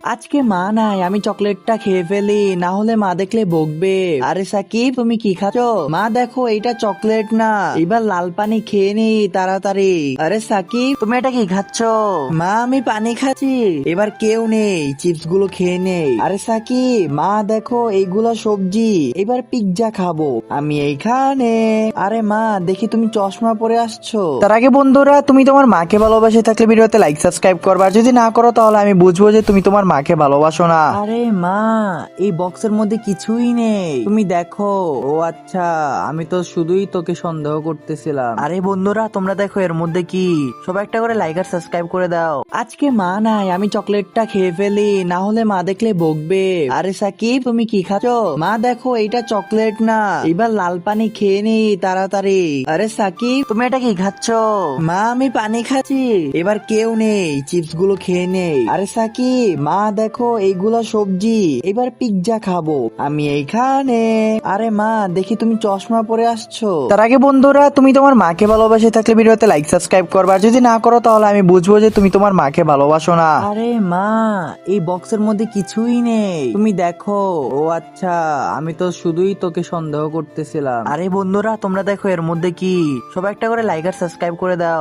আজকে মা নাই, আমি চকলেটটা খেয়ে ফেলি, না হলে মা দেখলে বকবে। আরে সাকিব, তুমি কি খাচ্ছ? মা দেখো, এটা চকলেট না, এবার লাল পানি খেয়ে নি তাড়াতাড়ি। আরে সাকিব, তুমি এটা কি খাচ্ছ? মা, আমি পানি খাচ্ছি। এবার কেউ নেই, চিপস গুলো খেয়ে নেই। আরে সাকিব, মা দেখো, এইগুলা সবজি, এবার পিৎজা খাবো আমি এইখানে। আরে মা, দেখি তুমি চশমা পরে আসছো। তার আগে বন্ধুরা, তুমি তোমার মাকে ভালোবাসে থাকলে ভিডিওতে লাইক সাবস্ক্রাইব করবা, আর যদি না করো তাহলে আমি বুঝবো যে তুমি তোমার মাকে ভালোবাসো না। আরে মা, এই বক্সের মধ্যে কিছুই নেই, তুমি দেখো। ও আচ্ছা, আমি তো শুধুই তোকে সন্দেহ করতেছিলাম। আরে বন্ধুরা, তোমরা দেখো এর মধ্যে কি। সবাই একটা করে লাইক আর সাবস্ক্রাইব করে দাও। আজকে মা নাই, আমি চকলেটটা খেয়ে ফেলি, না হলে মা দেখলে বকবে। আরে সাকিব, তুমি কি খাচ্ছ? মা দেখো, এটা চকলেট না, এবার লাল পানি খেয়ে নি তাড়াতাড়ি। আরে সাকিব, তুমি এটা কি খাচ্ছ? মা, আমি পানি খাচ্ছি। এবার কেউ নেই, চিপস গুলো খেয়ে নেই। আরে সাকিব, মা দেখো, এইগুলা সবজি, এবার পিৎজা খাবো আমি এইখানে। আরে মা, দেখি তুমি চশমা পরে আসছো। তার আগে বন্ধুরা, তুমি তোমার মাকে ভালোবাসে থাকলে ভিডিওতে লাইক সাবস্ক্রাইব করবা, আর যদি না করো তাহলে আমি বুঝবো যে তুমি তোমার মাকে ভালোবাসো না। আরে মা, এই বক্সের মধ্যে কিছুই নেই, তুমি দেখো। ও আচ্ছা, আমি তো শুধুই তোকে সন্দেহ করতেছিলাম। আরে বন্ধুরা, তোমরা দেখো এর মধ্যে কি। সবাই একটা করে লাইক আর সাবস্ক্রাইব করে দাও।